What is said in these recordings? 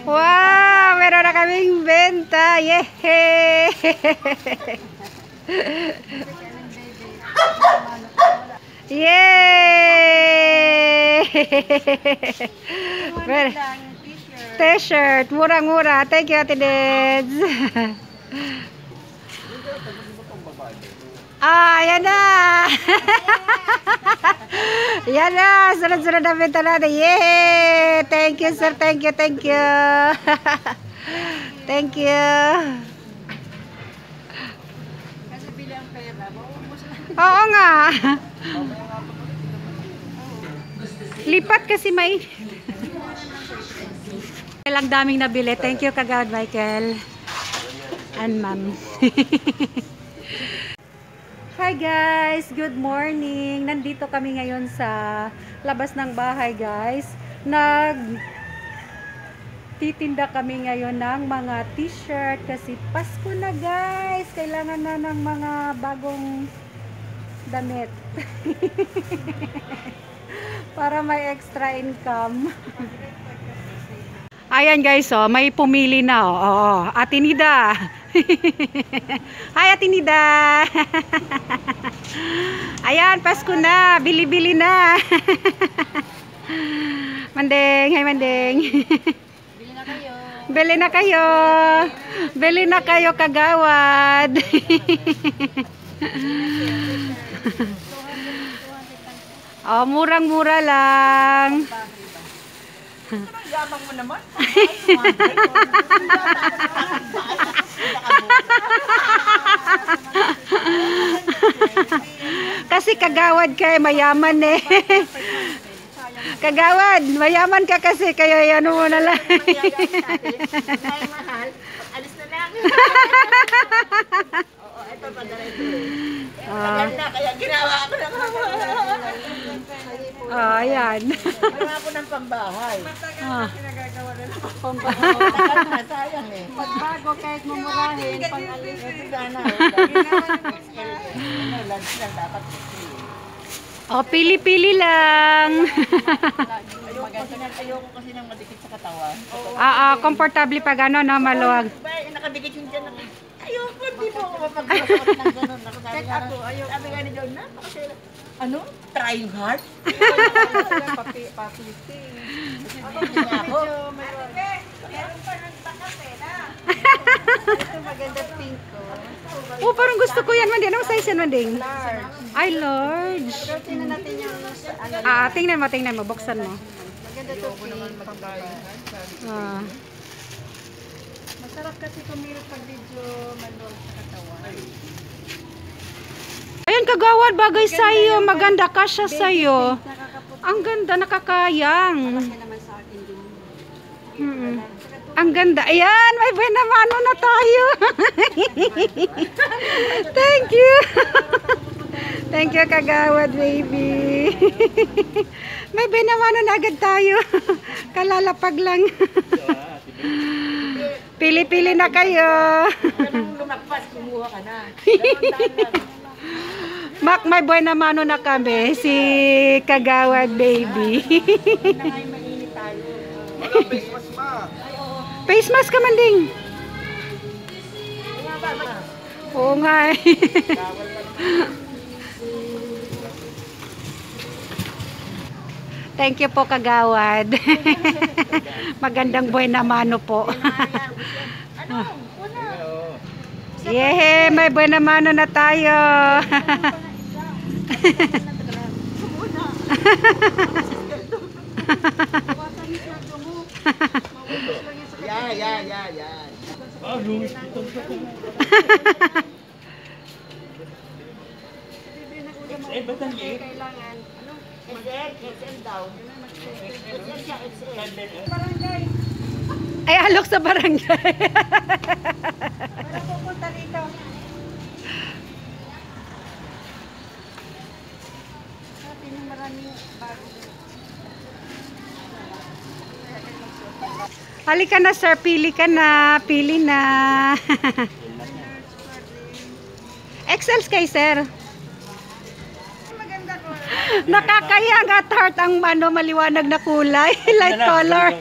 Wow, meron na kaming benta. Yehey! Yay! T-shirt, murang-mura. Thank you, Ate Deds. Ah, yan na. Yan na. Sunod-sunod na benta natin. Yay! Thank you, sir. Thank you, thank you. Thank you. Kasi bilang pera, maubos na. Oo nga. Lipat kasi may lang daming nabili. Thank you, Kagawad Michael and ma'am. Hi guys, good morning. Nandito kami ngayon sa labas ng bahay guys. Titinda kami ngayon ng mga t-shirt kasi Pasko na guys. Kailangan na ng mga bagong damit. Para may extra income. Ayan guys, oh, may pumili na. Oh, Ate Nida. Hi Ate Nida. Ayan, Pasko na. Bili-bili na. Mandeng, hi Mandeng. Bili na kayo. Bili na kayo. Bili na kayo, Kagawad. Oh, murang-mura lang. Yabang mo naman. Kasi Kagawad kay mayaman eh. Kagawad, mayaman ka kasi kaya ano mo na lang. Ay, mahal. Alis na lang. Oo, ito pa ito. Maganda, kaya ginawa ko na Oh, ayan. Ginawa ko ng pambahay. Ah. Pinagagawa na ng pambahay. Tagal na, sayang eh. Pagbago kahit mumurahin, pang-alis. Sana. Lunch lang dapat. Oh, pili-pili lang. Ayoko kasi nang madikit sa katawan. Komportable pag ano, no, maluwag. Nakadikit yung dyan. Ayoko, hindi po ako mapagkakasakot ng gano'n. Sabi nga ni John na, ano? Trying hard? Papiting. Ako. Meron pa ng takas eh na. Ito maganda pink ko. Oh, parang gusto ko yan, Manding. Anong size yan, Manding? Large. Ay, large. Pero tingnan natin yung Tingnan mo. Buksan mo. maganda to pink. Masarap kasi kumilot pag video maluwag sa katawan. Ayan, Kagawad, bagay sa'yo. Maganda ka siya sa'yo. Ang ganda, nakakayang. Naman sa akin din. Ang ganda. Ayan, may benamano na tayo. Thank you. Thank you, Kagawad, baby. May benamano na agad tayo. Kalalapag lang. Pili-pili na kayo. Nung lumagpas, kumuha ka na. Mak, may benamano na kami. Si Kagawad, baby. Mainit tayo. Walang face mask ma. Face mask ka, Manding. Oo nga eh. Thank you po, Kagawad. Magandang buenamano po. Yehey, may buenamano na tayo. Yan. Louis Vuitton ka. Ba't ang liit? XL daw. XL siya, XL. Ay, alok sa barangay. Wala pupunta dito. Sabi nung maraming bago. Halika na, sir. Pili ka na. Pili na. XL kay sir. Nakakayang at heart ang maliwanag na kulay. Light color.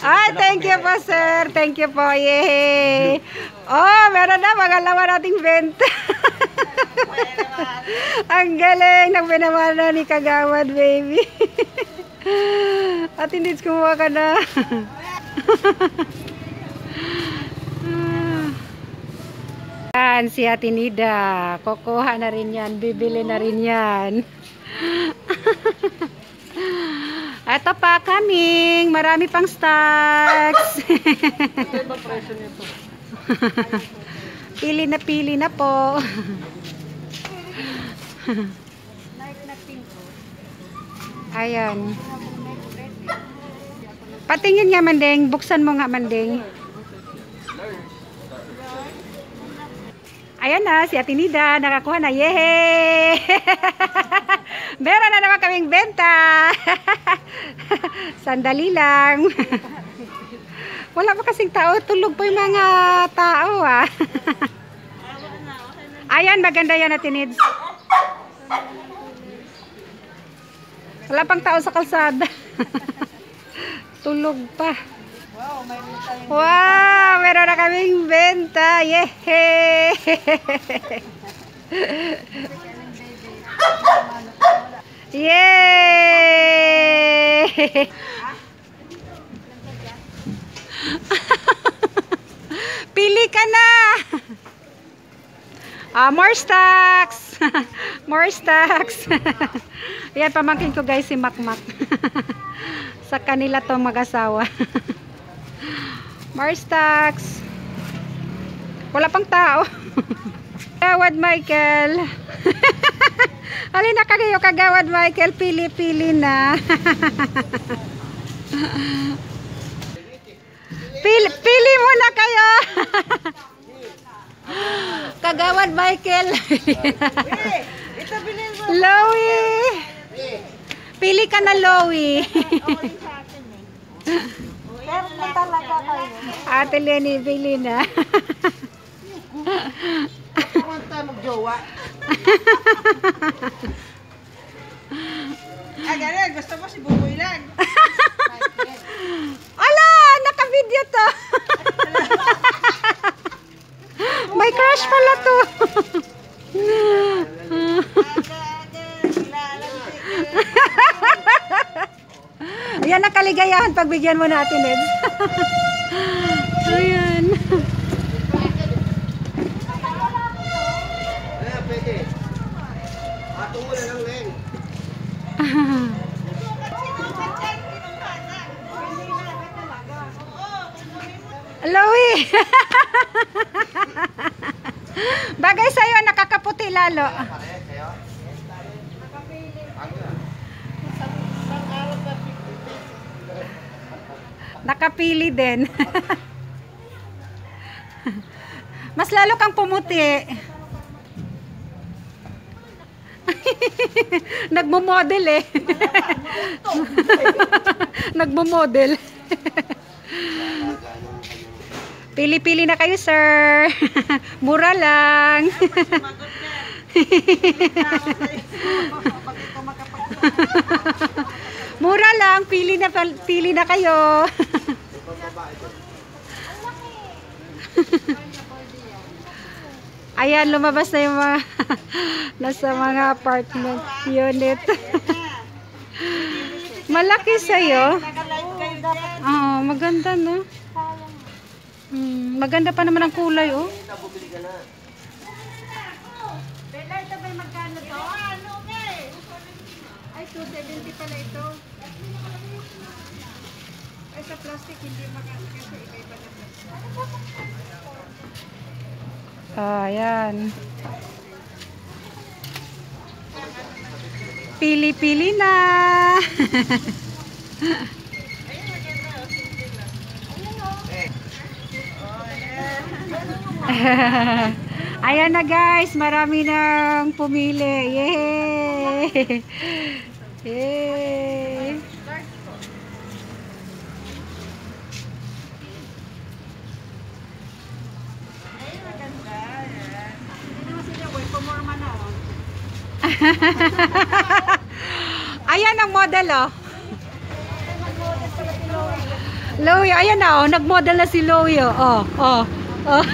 Ay, thank you po, sir. Thank you po. Yay! Oh, meron na. Pangalawa nating benta. Ang galing ng binamana ni Kagawad, baby. At hindi kumuha ka na. Yan, si Ate Nida. Kukuha na rin yan. Bibili na rin yan. Ito pa, coming. Marami pang stocks. Pili na po. Ayan. Patingin nga, Mandeng. Buksan mo nga, Mandeng. Ayan na, si Ate Nida, nakakuha na. Yehey! Meron na naman kaming benta. Sandali lang. Wala pa kasing tao. Tulog pa yung mga tao, ah. Ayan, maganda yan, Ate Nids. Wala pang tao sa kalsada. Tulog pa. Wow, meron na kaming benta. Yehey! Yay! Pili ka na. More stocks. More stocks. Yan, pamangkin ko guys si Makmak. Sa kanila to mag-asawa. More stocks. Wala pang tao. Kagawad Michael. Halina kayo, Kagawad Michael. Pili na. Pili muna kayo. Kagawad Michael. Lowie. Pili ka na, Lowie. Ate Lenny, pili na. Magjowa. Ganun, gusto mo si Buboy lang. Ala, naka-video to. May crush pala to. Ayan ang kaligayahan pagbigyan mo natin, Ed. Ayan. Pwede. Atong mo na lang, Leng. Lowie. Bagay sa'yo, nakakaputi lalo. Nakapili din. Mas lalo kang pumuti. Nagmo-model eh. Nagmo-model. Pili-pili na kayo, sir. Mura lang. Mura lang, pili na kayo. Ayan, lumabas na yung mga nasa mga apartment unit. Malaki sa'yo. Oo, maganda, no? Maganda pa naman ang kulay, oh. Bella, ito ba yung magkano to? Ay, 270 pala ito. Ay, sa plastic, hindi magkano kasi iba-iba na plastic. Ayan. Pili-pili na. Ayan na guys, marami nang pumili. Yay! Yay! Ayan ang model, oh. Loyo, ayan na, oh. Nag-model na si Loyo. Oh, oh, oh.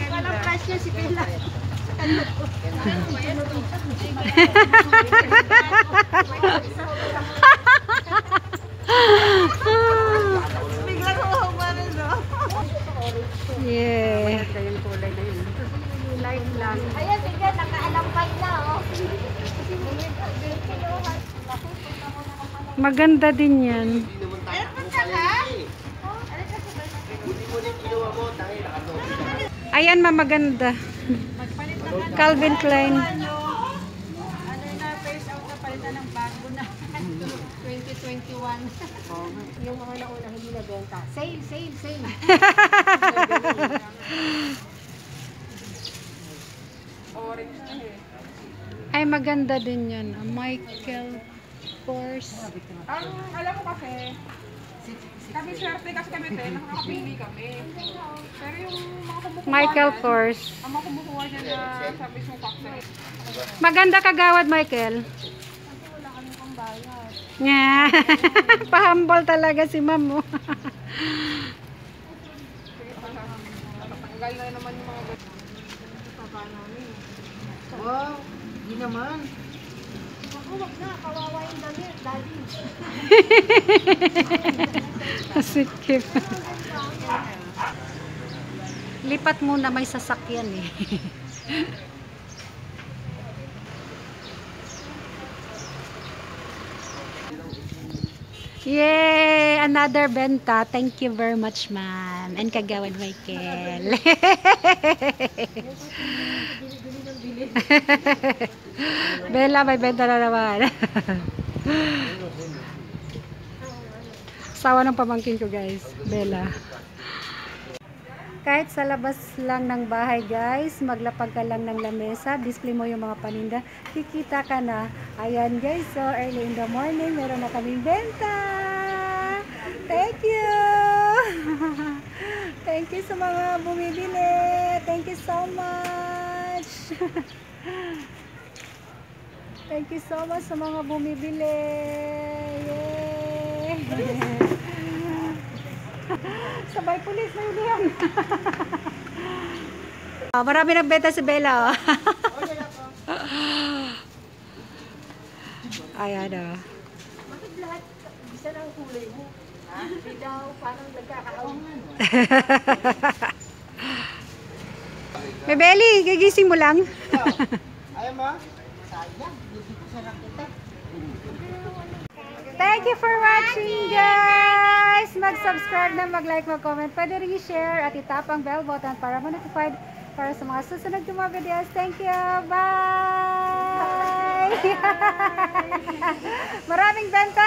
Walang presyo si Bella. Bigla ko umarin, no? Yeah. Ayan, bigla, nakaalampay na, oh. Maganda din yan. Hindi naman tayo pupalengke. Hindi mo din ginawa mo, dahil nakatulog. Ayan, maganda. Calvin Klein. Ano na, face out na palitan ng bago na. 2021. Yung mga nauna hindi nabenta. Sale, sale, sale. Orange na eh. Ay, maganda din yan. Michael Kors. Ang alam ko kasi, kami swerte kasi kami nakakapili kami. Pero yung mga kumukuha Michael dyan, Kors. ang mga kumukuha dyan na sa mismong factory. Maganda kagawad, Michael. Yeah. Pahambol talaga si ma'am. Oh. Tanggal na naman yung mga Wow, di naman. Ako, wag na, kawawa yung damit, daddy. Sikip. Lipat muna, may sasakyan eh. Yay! Another benta. Thank you very much, ma'am. And kagawad Michael. Bella, may benta na naman. Sawa ng pamangkin ko, guys. Bella. Kahit sa labas lang ng bahay, guys, maglapag ka lang ng lamesa, display mo yung mga paninda, kikita ka na. Ayan, guys, so early in the morning, meron na kaming benta. Thank you! Thank you sa mga bumibili. Thank you so much. Thank you so much sa mga bumibili. Yay! Sabay pulis na yun yan. Oh, marami nagbenta si Bella. Oh. Ayan o. Bakit lahat, isa na ang kulay mo? Ha? Hindi daw, parang nagkakaawang. Bebeli, gigising mo lang. Ayaw mo? Sayang, hindi ko sarap kita. Thank you for watching, guys! Mag-subscribe na, mag-like, mag-comment. Pwede rin i-share at itap ang bell button para ma-notified para sa mga susunod yung mga videos. Thank you! Bye! Maraming benta!